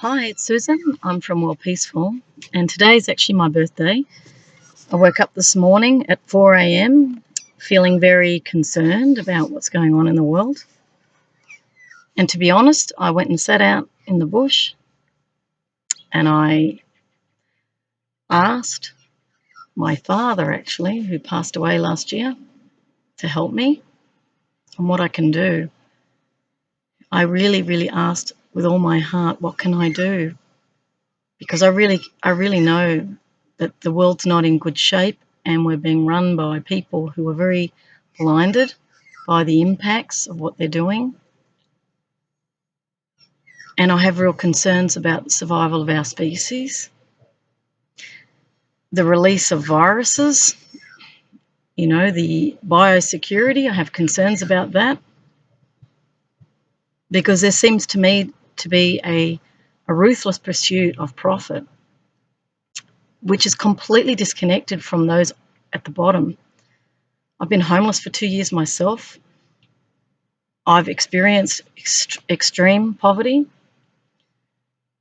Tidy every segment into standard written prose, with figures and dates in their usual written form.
Hi, it's Susan. I'm from Worldpeacefull, and today is actually my birthday. I woke up this morning at 4 a.m. feeling very concerned about what's going on in the world. And to be honest, I went and sat out in the bush and I asked my father, actually, who passed away last year, to help me on what I can do. I really asked with all my heart, what can I do? Because I really know that the world's not in good shape and we're being run by people who are very blinded by the impacts of what they're doing. And I have real concerns about the survival of our species. The release of viruses, the biosecurity, I have concerns about that because there seems to me to be a ruthless pursuit of profit, which is completely disconnected from those at the bottom. I've been homeless for 2 years myself. I've experienced extreme poverty,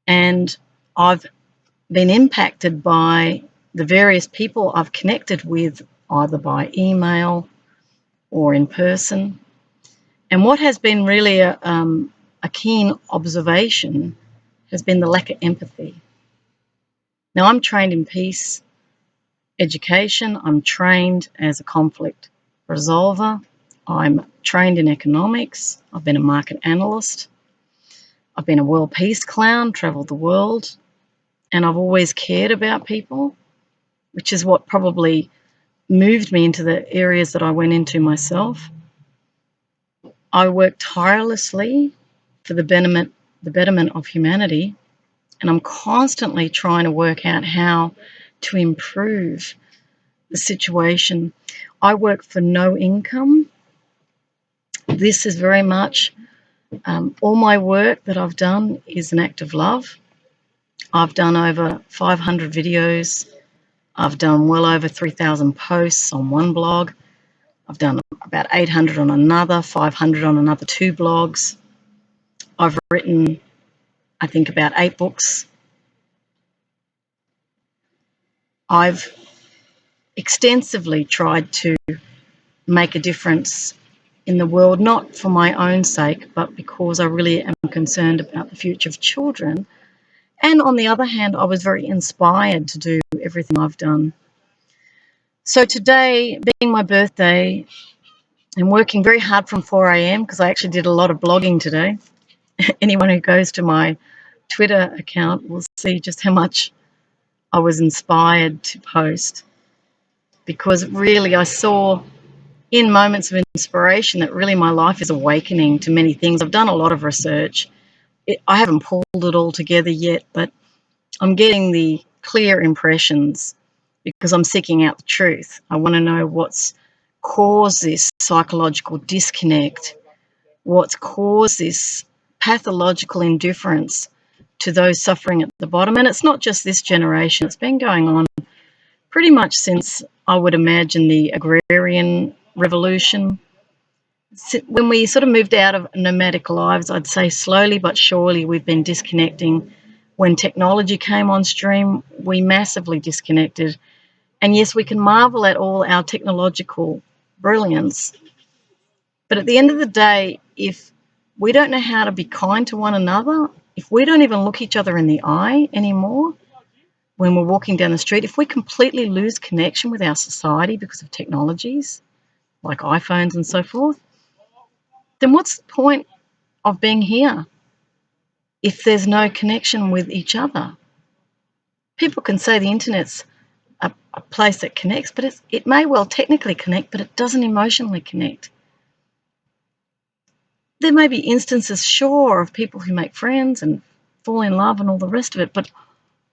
and I've been impacted by the various people I've connected with, either by email or in person. And what has been really a keen observation has been the lack of empathy. Now, I'm trained in peace education. I'm trained as a conflict resolver. I'm trained in economics. I've been a market analyst. I've been a world peace clown, travelled the world, and I've always cared about people, which is what probably moved me into the areas that I went into myself. I work tirelessly for the betterment of humanity, and I'm constantly trying to work out how to improve the situation. I work for no income. This is very much all my work that I've done is an act of love. I've done over 500 videos. I've done well over 3,000 posts on one blog. I've done about 800 on another, 500 on another 2 blogs. I've written, I think, about 8 books. I've extensively tried to make a difference in the world, not for my own sake, but because I really am concerned about the future of children. And on the other hand, I was very inspired to do everything I've done. So today, being my birthday, and working very hard from 4 a.m. because I actually did a lot of blogging today. Anyone who goes to my Twitter account will see just how much I was inspired to post, because really I saw in moments of inspiration that really my life is awakening to many things. I've done a lot of research. I haven't pulled it all together yet, but I'm getting the clear impressions because I'm seeking out the truth. I want to know what's caused this psychological disconnect, what's caused this pathological indifference to those suffering at the bottom. And it's not just this generation, it's been going on pretty much since, I would imagine, the agrarian revolution. When we sort of moved out of nomadic lives, I'd say slowly but surely we've been disconnecting. When technology came on stream, we massively disconnected. And yes, we can marvel at all our technological brilliance, but at the end of the day, if we don't know how to be kind to one another, if we don't even look each other in the eye anymore when we're walking down the street, if we completely lose connection with our society because of technologies like iPhones and so forth, then what's the point of being here if there's no connection with each other? People can say the internet's a place that connects, but it may well technically connect, but it doesn't emotionally connect. There may be instances, sure, of people who make friends and fall in love and all the rest of it, but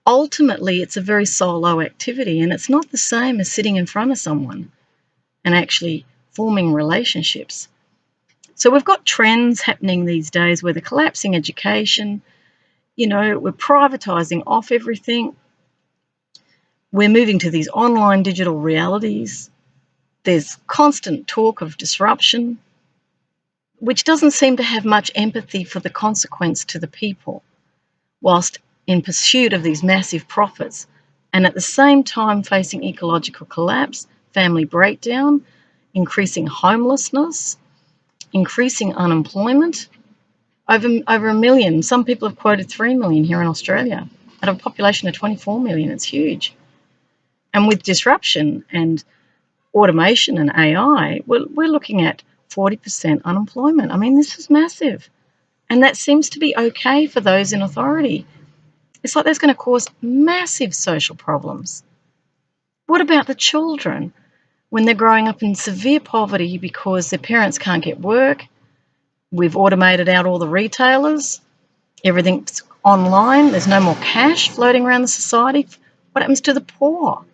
ultimately it's a very solo activity, and it's not the same as sitting in front of someone and actually forming relationships. So we've got trends happening these days where they're collapsing education, we're privatising off everything. We're moving to these online digital realities. There's constant talk of disruption, which doesn't seem to have much empathy for the consequence to the people. whilst in pursuit of these massive profits, and at the same time facing ecological collapse, family breakdown, increasing homelessness, increasing unemployment. Over 1 million. Some people have quoted 3 million here in Australia out of a population of 24 million. It's huge. And with disruption and automation and AI, we're looking at 40% unemployment. I mean, this is massive. And that seems to be okay for those in authority. It's like that's going to cause massive social problems. What about the children when they're growing up in severe poverty because their parents can't get work? We've automated out all the retailers. Everything's online. There's no more cash floating around the society. What happens to the poor?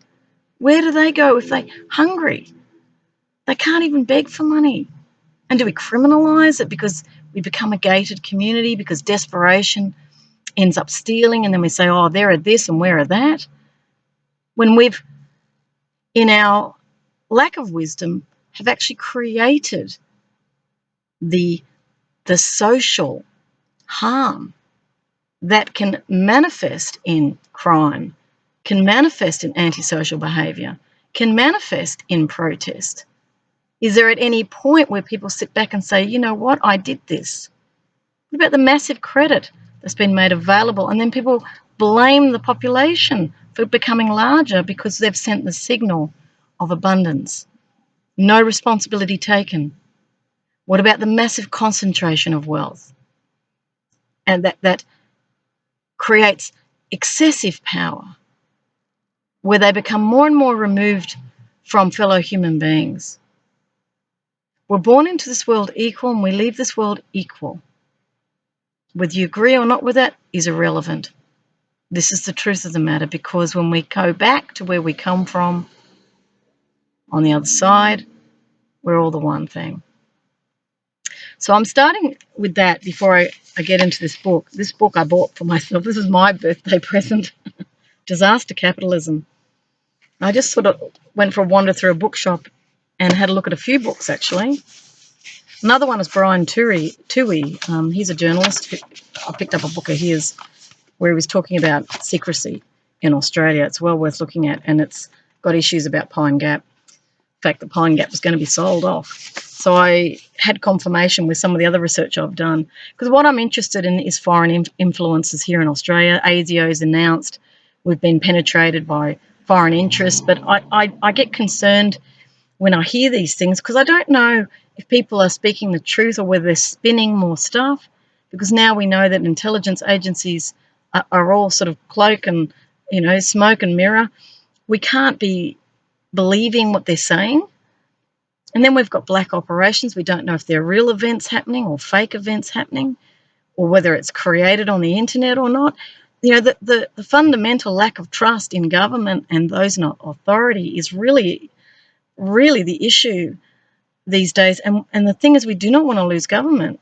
Where do they go if they're hungry? They can't even beg for money. And do we criminalise it because we become a gated community because desperation ends up stealing, and then we say, oh, there are this and where are that? When we've, in our lack of wisdom, have actually created the social harm that can manifest in crime, can manifest in antisocial behaviour, can manifest in protest. Is there at any point where people sit back and say, you know what, I did this? What about the massive credit that's been made available? And then people blame the population for becoming larger because they've sent the signal of abundance. No responsibility taken. What about the massive concentration of wealth? And that creates excessive power, where they become more and more removed from fellow human beings. We're born into this world equal and we leave this world equal. Whether you agree or not with that is irrelevant. This is the truth of the matter, because when we go back to where we come from, on the other side, we're all the one thing. So I'm starting with that before I get into this book. This book I bought for myself. This is my birthday present, Disaster Capitalism. I just sort of went for a wander through a bookshop and had a look at a few books, actually. Another one is Brian Toohey. He's a journalist. I picked up a book of his where he was talking about secrecy in Australia. It's well worth looking at, and it's got issues about Pine Gap. In fact, the Pine Gap was going to be sold off. So I had confirmation with some of the other research I've done, because what I'm interested in is foreign influences here in Australia. ASIO's announced we've been penetrated by foreign interests, but I get concerned when I hear these things, because I don't know if people are speaking the truth or whether they're spinning more stuff, because now we know that intelligence agencies are all sort of cloak and, smoke and mirror. We can't be believing what they're saying. And then we've got black operations. We don't know if they're real events happening or fake events happening, or whether it's created on the internet or not. The fundamental lack of trust in government and those in authority is really, really the issue these days. And the thing is, we do not want to lose government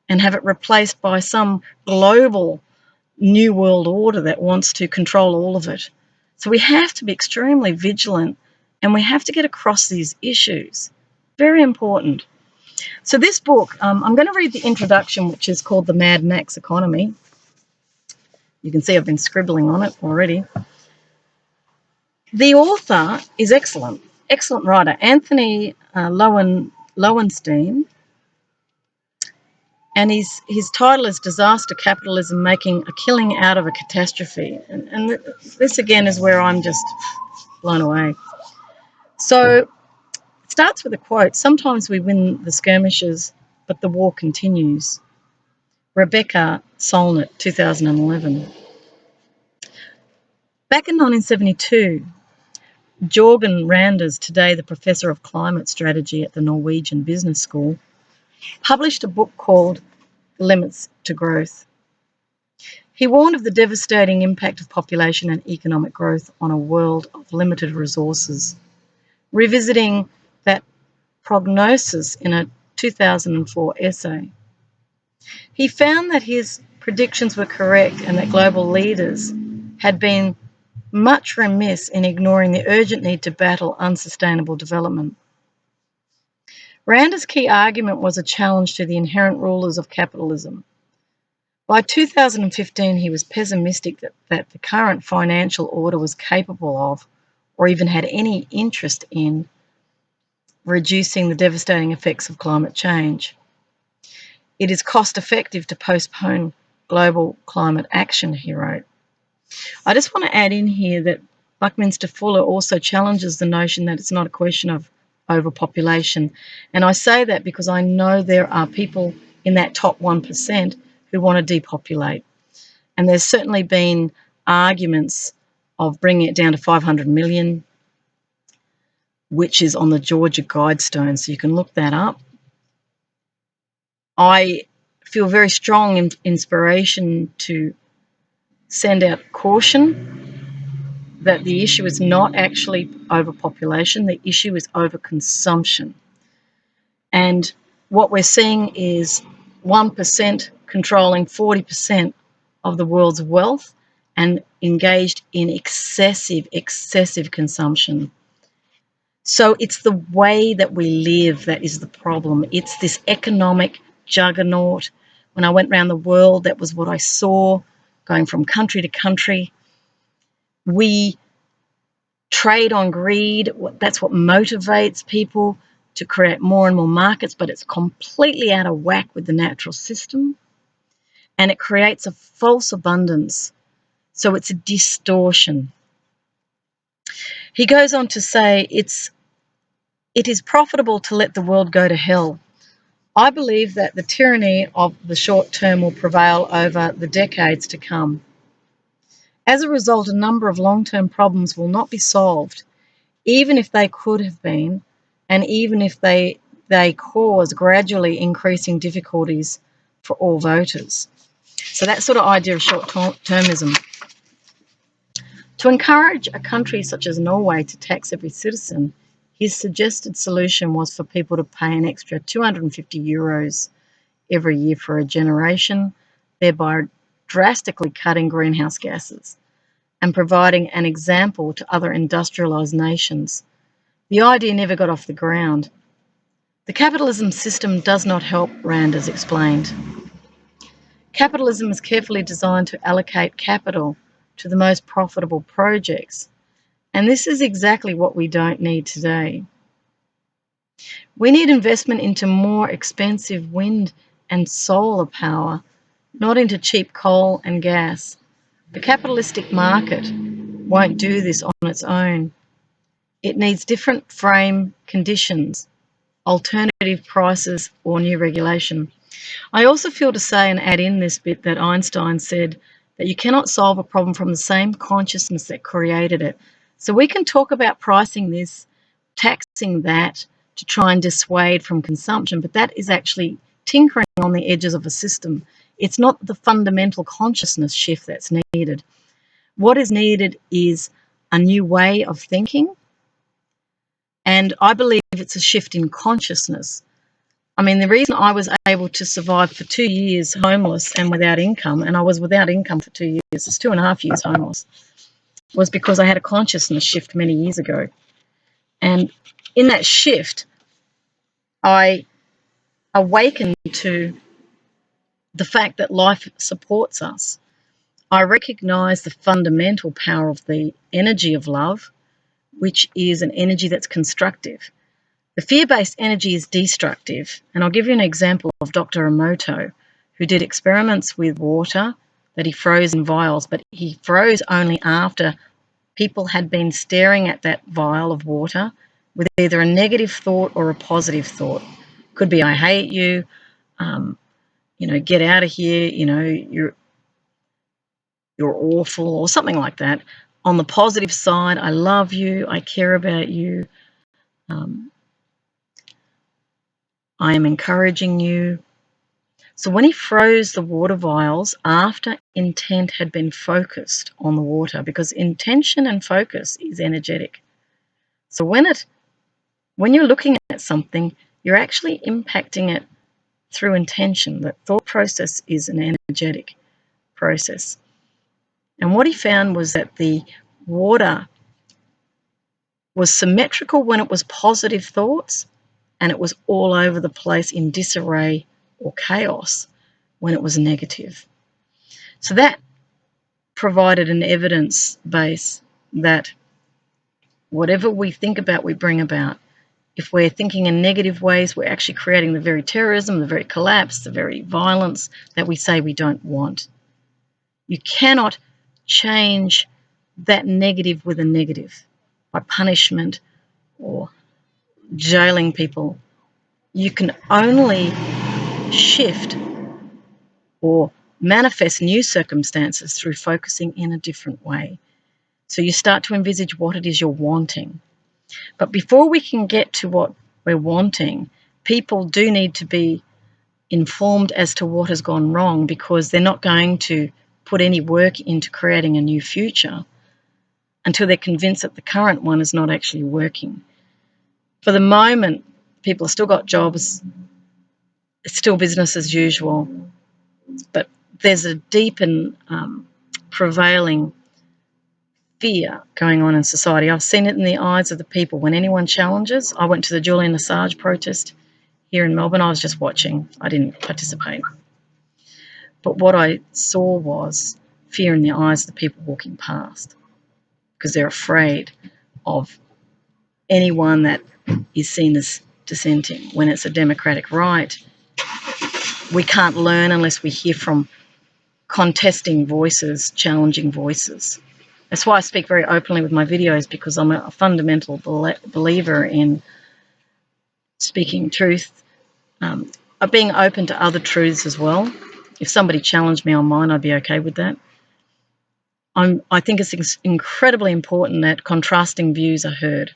and have it replaced by some global new world order that wants to control all of it. So we have to be extremely vigilant, and we have to get across these issues. Very important. So this book, I'm going to read the introduction, which is called The Mad Max Economy. You can see I've been scribbling on it already. The author is excellent writer, Anthony Lowenstein, and his title is Disaster Capitalism, Making a Killing Out of a Catastrophe. And this, again, is where I'm just blown away. So it starts with a quote: "Sometimes we win the skirmishes, but the war continues." Rebecca Solnit, 2011. Back in 1972, Jorgen Randers, today the Professor of Climate Strategy at the Norwegian Business School, published a book called Limits to Growth. He warned of the devastating impact of population and economic growth on a world of limited resources, revisiting that prognosis in a 2004 essay. He found that his predictions were correct and that global leaders had been much remiss in ignoring the urgent need to battle unsustainable development. Rander's key argument was a challenge to the inherent rulers of capitalism. By 2015, he was pessimistic that the current financial order was capable of, or even had any interest in, reducing the devastating effects of climate change. It is cost effective to postpone global climate action, he wrote. I just want to add in here that Buckminster Fuller also challenges the notion that it's not a question of overpopulation. And I say that because I know there are people in that top 1% who want to depopulate. And there's certainly been arguments of bringing it down to 500 million, which is on the Georgia Guidestone, so you can look that up. I feel very strong inspiration to send out caution that the issue is not actually overpopulation, the issue is overconsumption. And what we're seeing is 1% controlling 40% of the world's wealth and engaged in excessive consumption. So it's the way that we live that is the problem. It's this economic juggernaut. When I went around the world, that was what I saw, going from country to country. We trade on greed. That's what motivates people to create more and more markets, but it's completely out of whack with the natural system. And it creates a false abundance. So it's a distortion. He goes on to say it is profitable to let the world go to hell. I believe that the tyranny of the short term will prevail over the decades to come. As a result, a number of long-term problems will not be solved, even if they could have been, and even if they cause gradually increasing difficulties for all voters. So that sort of idea of short-termism. To encourage a country such as Norway to tax every citizen, his suggested solution was for people to pay an extra €250 every year for a generation, thereby drastically cutting greenhouse gases and providing an example to other industrialised nations. The idea never got off the ground. The capitalism system does not help, Rand has explained. Capitalism is carefully designed to allocate capital to the most profitable projects, and this is exactly what we don't need today. We need investment into more expensive wind and solar power, not into cheap coal and gas. The capitalistic market won't do this on its own. It needs different frame conditions, alternative prices, or new regulation. I also feel to say and add in this bit that Einstein said that you cannot solve a problem from the same consciousness that created it. So we can talk about pricing this, taxing that to try and dissuade from consumption, but that is actually tinkering on the edges of a system. It's not the fundamental consciousness shift that's needed. What is needed is a new way of thinking, and I believe it's a shift in consciousness. I mean, the reason I was able to survive for 2 years homeless and without income, and I was without income for 2 years, it's 2.5 years homeless, was because I had a consciousness shift many years ago. And in that shift, I awakened to the fact that life supports us. I recognize the fundamental power of the energy of love, which is an energy that's constructive. The fear-based energy is destructive, and I'll give you an example of Dr. Emoto, who did experiments with water that he froze in vials, but he froze only after people had been staring at that vial of water with either a negative thought or a positive thought. Could be, I hate you, get out of here, you're awful, or something like that. On the positive side, I love you, I care about you, I am encouraging you. So when he froze the water vials after intent had been focused on the water, because intention and focus is energetic. So when you're looking at something, you're actually impacting it through intention. The thought process is an energetic process. And what he found was that the water was symmetrical when it was positive thoughts, and it was all over the place in disarray or chaos when it was negative. So that provided an evidence base that whatever we think about, we bring about. If we're thinking in negative ways, we're actually creating the very terrorism, the very collapse, the very violence that we say we don't want. You cannot change that negative with a negative by punishment or jailing people. You can only shift or manifest new circumstances through focusing in a different way. So you start to envisage what it is you're wanting. But before we can get to what we're wanting, people do need to be informed as to what has gone wrong, because they're not going to put any work into creating a new future until they're convinced that the current one is not actually working. For the moment, people have still got jobs, it's still business as usual, but there's a deep and prevailing fear going on in society. I've seen it in the eyes of the people. When anyone challenges, I went to the Julian Assange protest here in Melbourne. I was just watching. I didn't participate. But what I saw was fear in the eyes of the people walking past, because they're afraid of anyone that is seen as dissenting. When it's a democratic right, we can't learn unless we hear from contesting voices, challenging voices. That's why I speak very openly with my videos, because I'm a fundamental believer in speaking truth, of being open to other truths as well. If somebody challenged me on mine, I'd be okay with that. I think it's incredibly important that contrasting views are heard,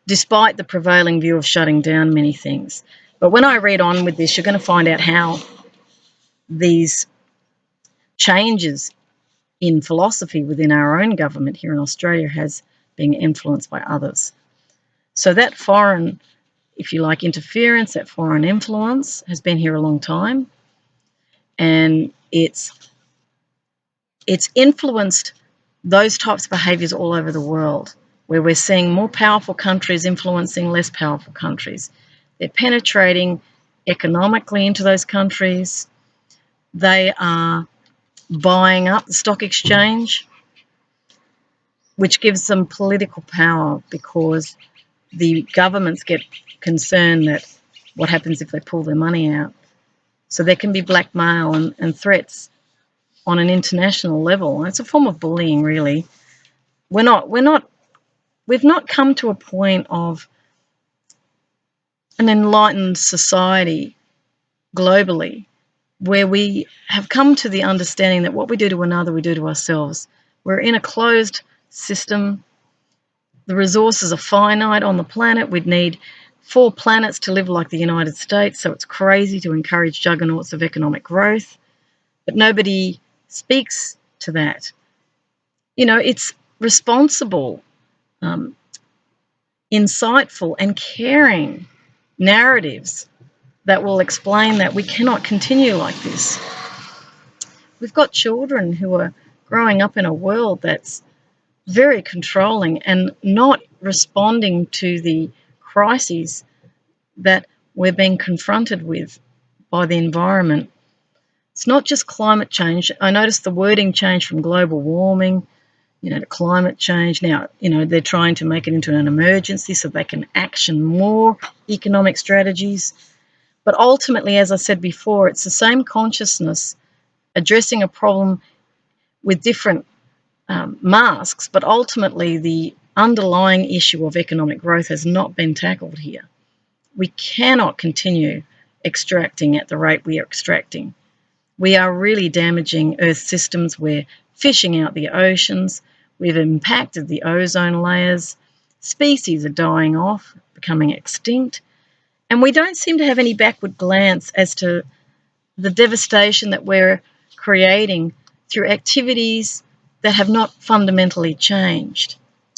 despite the prevailing view of shutting down many things. But when I read on with this, you're going to find out how these changes in philosophy within our own government here in Australia has been influenced by others. So that foreign, if you like, interference, that foreign influence has been here a long time, and it's influenced those types of behaviours all over the world, where we're seeing more powerful countries influencing less powerful countries. They're penetrating economically into those countries. They are buying up the stock exchange, which gives them political power, because the governments get concerned that what happens if they pull their money out. So there can be blackmail and threats on an international level. It's a form of bullying, really. We've not come to a point of an enlightened society globally where we have come to the understanding that what we do to another, we do to ourselves. We're in a closed system. The resources are finite on the planet. We'd need 4 planets to live like the United States, so it's crazy to encourage juggernauts of economic growth. But nobody speaks to that. You know, it's responsible, insightful and caring narratives that will explain that we cannot continue like this. We've got children who are growing up in a world that's very controlling and not responding to the crises that we're being confronted with by the environment. It's not just climate change. I noticed the wording changed from global warming, to climate change. Now, they're trying to make it into an emergency so they can action more economic strategies. But ultimately, as I said before, it's the same consciousness addressing a problem with different masks, but ultimately the underlying issue of economic growth has not been tackled here. We cannot continue extracting at the rate we are extracting. We are really damaging Earth systems. We're fishing out the oceans. We've impacted the ozone layers. Species are dying off, becoming extinct. And we don't seem to have any backward glance as to the devastation that we're creating through activities that have not fundamentally changed.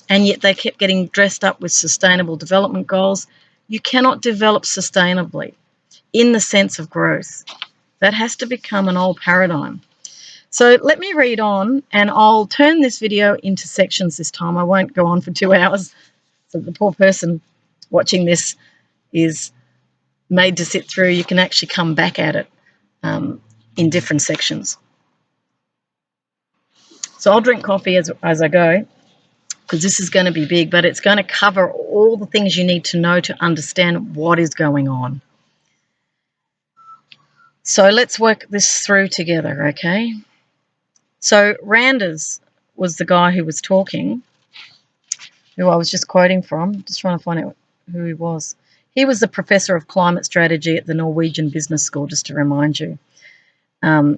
And yet they kept getting dressed up with sustainable development goals. You cannot develop sustainably in the sense of growth. That has to become an old paradigm. So let me read on, and I'll turn this video into sections this time. I won't go on for 2 hours, so the poor person watching this is made to sit through. You can actually come back at it in different sections. So I'll drink coffee as I go, because this is going to be big, but it's going to cover all the things you need to know to understand what is going on. So let's work this through together, okay? So Randers was the guy who was talking, who I was just quoting from, just trying to find out who he was. He was the professor of climate strategy at the Norwegian Business School, just to remind you.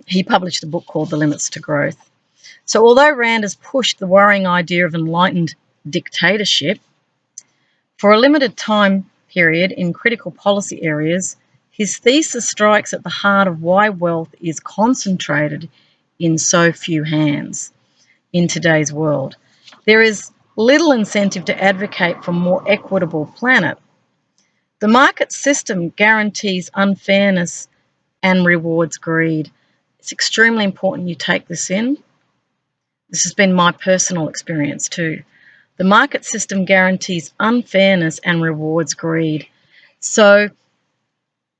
He published a book called The Limits to Growth. So although Randers pushed the worrying idea of enlightened dictatorship, for a limited time period in critical policy areas, his thesis strikes at the heart of why wealth is concentrated in so few hands in today's world. There is little incentive to advocate for a more equitable planet. The market system guarantees unfairness and rewards greed. It's extremely important you take this in. This has been my personal experience too. The market system guarantees unfairness and rewards greed. So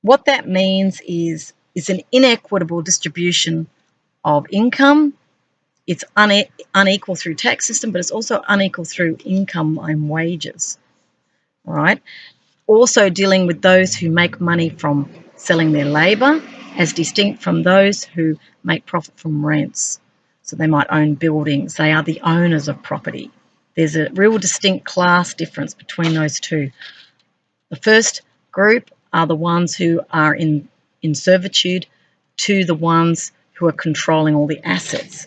what that means is an inequitable distribution of income. It's unequal through tax system, but it's also unequal through income and wages, all right? Also dealing with those who make money from selling their labour as distinct from those who make profit from rents. So they might own buildings. They are the owners of property. There's a real distinct class difference between those two. The first group are the ones who are in servitude to the ones who are controlling all the assets.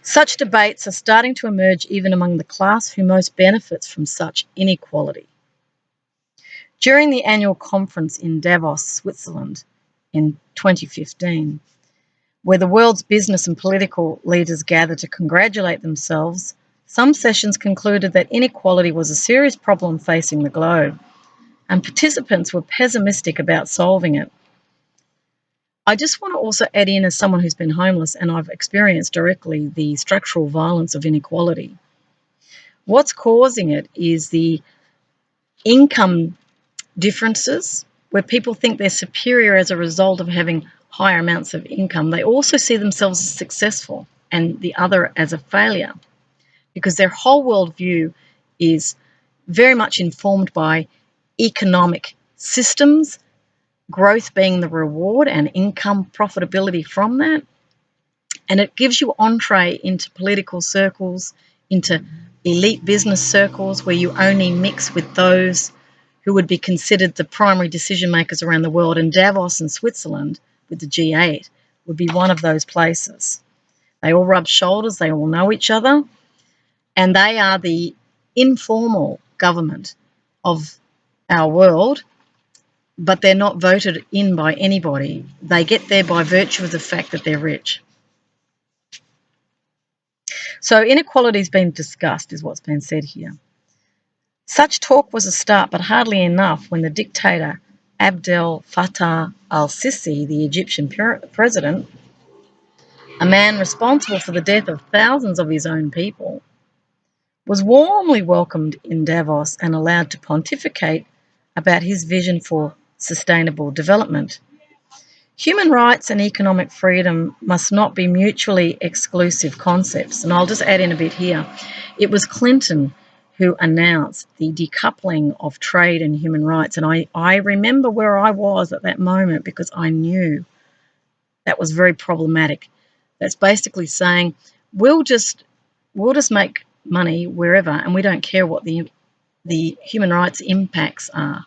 Such debates are starting to emerge even among the class who most benefits from such inequality. During the annual conference in Davos, Switzerland, in 2015, where the world's business and political leaders gathered to congratulate themselves, some sessions concluded that inequality was a serious problem facing the globe, and participants were pessimistic about solving it. I just want to also add in, as someone who's been homeless, and I've experienced directly the structural violence of inequality. What's causing it is the income differences, where people think they're superior as a result of having higher amounts of income. They also see themselves as successful and the other as a failure, because their whole worldview is very much informed by economic systems, growth being the reward and income profitability from that. And it gives you entree into political circles, into elite business circles, where you only mix with those who would be considered the primary decision makers around the world. And Davos in Switzerland, with the G8, would be one of those places. They all rub shoulders, they all know each other, and they are the informal government of our world, but they're not voted in by anybody. They get there by virtue of the fact that they're rich. So inequality has been discussed, is what's been said here. Such talk was a start, but hardly enough, when the dictator Abdel Fattah al-Sisi, the Egyptian president, a man responsible for the death of thousands of his own people, was warmly welcomed in Davos and allowed to pontificate about his vision for sustainable development. Human rights and economic freedom must not be mutually exclusive concepts. And I'll just add in a bit here. It was Clinton who announced the decoupling of trade and human rights. And I remember where I was at that moment, because I knew that was very problematic. That's basically saying we'll just make money wherever, and we don't care what the human rights impacts are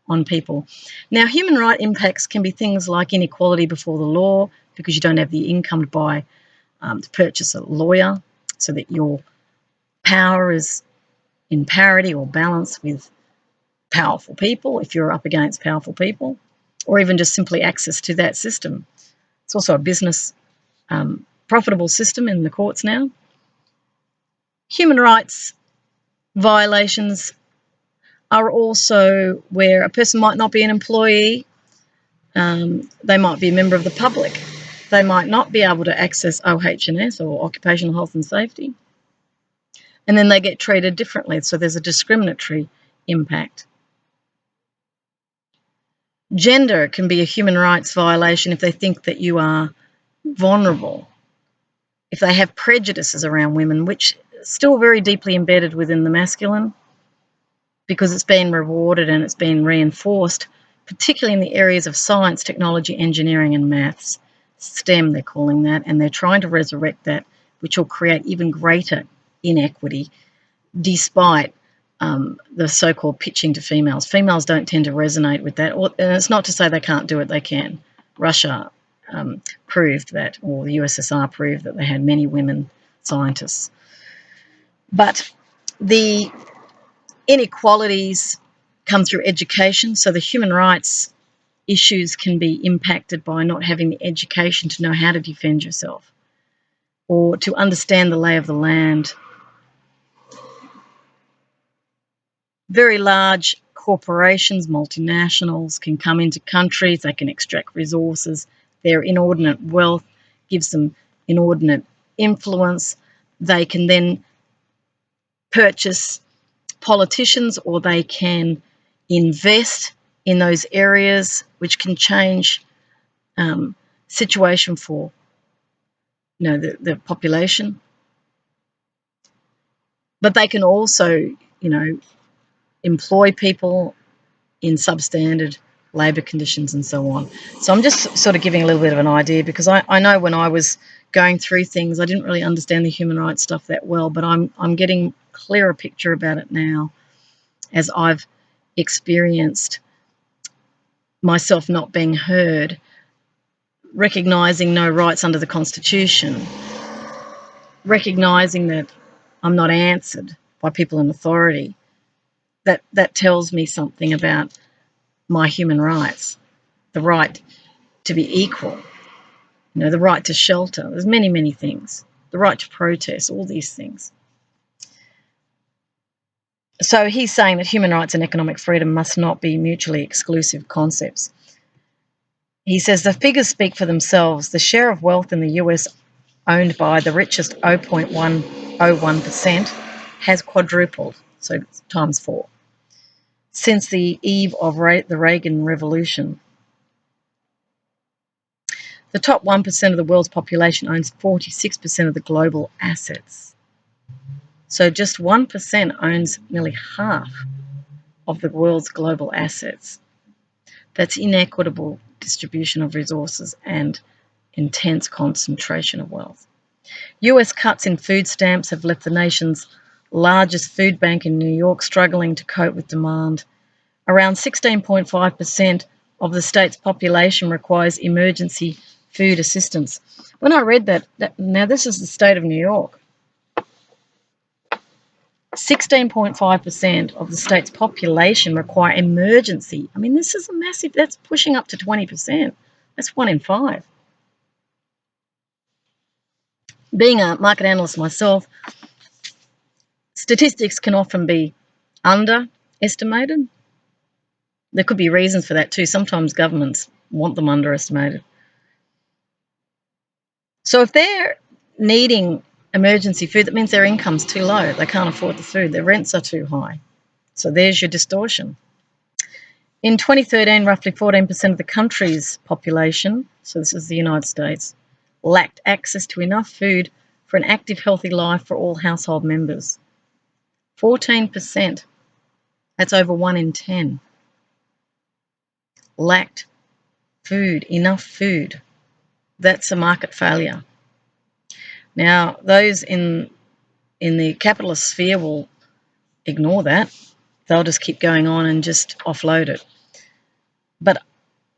on people. Now, human rights impacts can be things like inequality before the law, because you don't have the income to purchase a lawyer, so that your power is in parity or balance with powerful people, if you're up against powerful people, or even just simply access to that system. It's also a business profitable system in the courts now. Human rights violations are also where a person might not be an employee, they might be a member of the public, they might not be able to access OH&S, or occupational health and safety, and then they get treated differently, so there's a discriminatory impact. Gender can be a human rights violation if they think that you are vulnerable, if they have prejudices around women, which is still very deeply embedded within the masculine, because it's been rewarded and it's been reinforced, particularly in the areas of science, technology, engineering and maths. STEM, they're calling that, and they're trying to resurrect that, which will create even greater inequity, despite the so-called pitching to females. Females don't tend to resonate with that, and it's not to say they can't do it, they can. Russia proved that, or the USSR proved that they had many women scientists. But the inequalities come through education, so the human rights issues can be impacted by not having the education to know how to defend yourself or to understand the lay of the land. Very large corporations, multinationals, can come into countries, they can extract resources. Their inordinate wealth gives them inordinate influence. They can then purchase politicians, or they can invest in those areas, which can change situation for the population. But they can also employ people in substandard labour conditions and so on. So I'm just sort of giving a little bit of an idea, because I know when I was going through things, I didn't really understand the human rights stuff that well, but I'm getting a clearer picture about it now as I've experienced myself not being heard, recognising no rights under the Constitution, recognising that I'm not answered by people in authority. That tells me something about my human rights, the right to be equal, the right to shelter. There's many, many things. The right to protest, all these things. So he's saying that human rights and economic freedom must not be mutually exclusive concepts. He says the figures speak for themselves. The share of wealth in the US owned by the richest 0.101% has quadrupled, so times 4, since the eve of the Reagan Revolution. The top 1% of the world's population owns 46% of the global assets. So just 1% owns nearly half of the world's global assets. That's inequitable distribution of resources and intense concentration of wealth. US cuts in food stamps have left the nation's largest food bank in New York struggling to cope with demand. Around 16.5% of the state's population requires emergency food assistance. When I read that, now this is the state of New York, 16.5% of the state's population require emergency. I mean, this is a massive, that's pushing up to 20%. That's 1 in 5. Being a market analyst myself, statistics can often be underestimated. There could be reasons for that too. Sometimes governments want them underestimated. So if they're needing emergency food, that means their income's too low. They can't afford the food. Their rents are too high. So there's your distortion. In 2013, roughly 14% of the country's population, so this is the United States, lacked access to enough food for an active, healthy life for all household members. 14%. That's over 1 in 10. Lacked food, enough food. That's a market failure. Now, those in the capitalist sphere will ignore that. They'll just keep going on and just offload it. But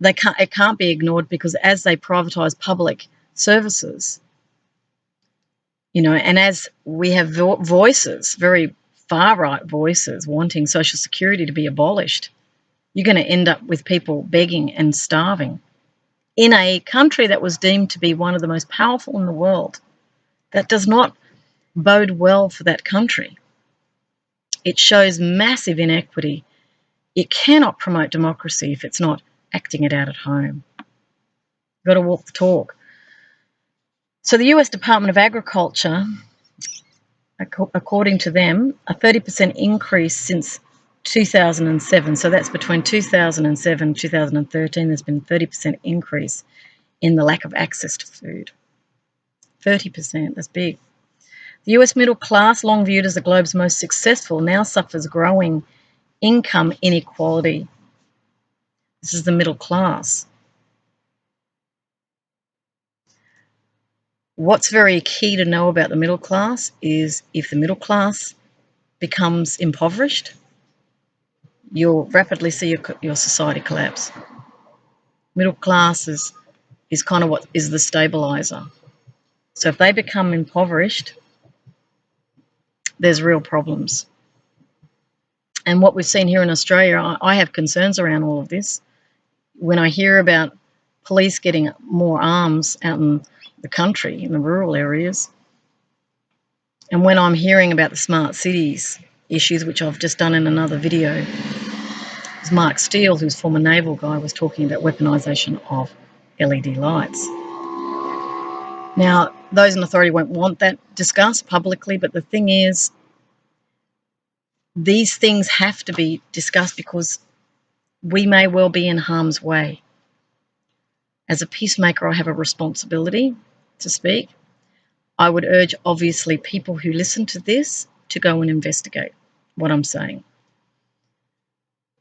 it can't be ignored, because as they privatise public services, and as we have voices, very far-right voices, wanting Social Security to be abolished, you're going to end up with people begging and starving in a country that was deemed to be one of the most powerful in the world. That does not bode well for that country. It shows massive inequity. It cannot promote democracy if it's not acting it out at home. You've got to walk the talk. So the US Department of Agriculture, according to them, a 30% increase since 2007. So that's between 2007 and 2013. There's been a 30% increase in the lack of access to food. 30%, that's big. The US middle class, long viewed as the globe's most successful, now suffers growing income inequality. This is the middle class. What's very key to know about the middle class is if the middle class becomes impoverished, you'll rapidly see your society collapse. Middle class is kind of what is the stabilizer. So if they become impoverished, there's real problems. And what we've seen here in Australia, I have concerns around all of this. When I hear about police getting more arms out in the country, in the rural areas, and when I'm hearing about the smart cities issues, which I've just done in another video, Mark Steele, who's former naval guy, was talking about weaponisation of LED lights. Now, those in authority won't want that discussed publicly, but the thing is, these things have to be discussed because we may well be in harm's way. As a peacemaker, I have a responsibility to speak. I would urge, obviously, people who listen to this to go and investigate what I'm saying.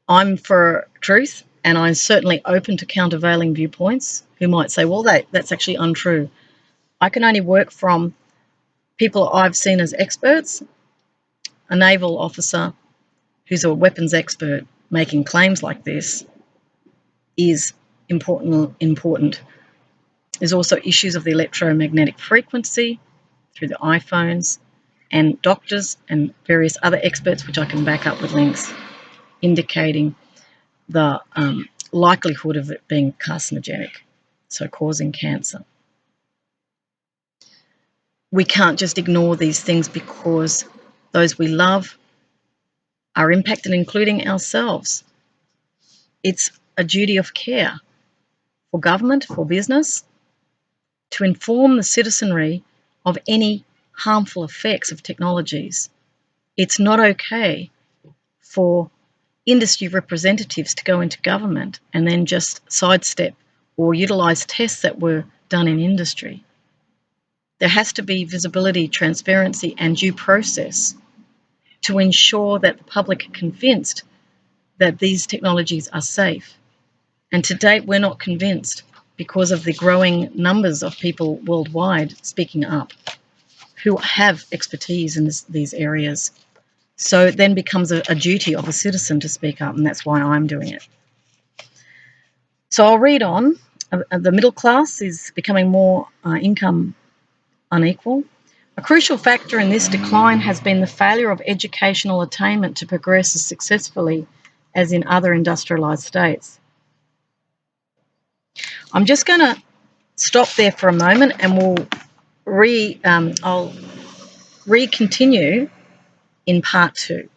I'm for truth, and I'm certainly open to countervailing viewpoints who might say, well, that's actually untrue. I can only work from people I've seen as experts. A naval officer who's a weapons expert making claims like this is important. There's also issues of the electromagnetic frequency through the iPhones, and doctors and various other experts, which I can back up with links, indicating the likelihood of it being carcinogenic, so causing cancer. We can't just ignore these things because those we love are impacted, including ourselves. It's a duty of care for government, for business, to inform the citizenry of any harmful effects of technologies. It's not okay for industry representatives to go into government and then just sidestep or utilise tests that were done in industry. There has to be visibility, transparency and due process to ensure that the public are convinced that these technologies are safe. And to date, we're not convinced because of the growing numbers of people worldwide speaking up who have expertise in these areas. So it then becomes a duty of a citizen to speak up, and that's why I'm doing it. So I'll read on. The middle class is becoming more income unequal. A crucial factor in this decline has been the failure of educational attainment to progress as successfully as in other industrialised states. I'm just going to stop there for a moment, and I'll continue in part 2.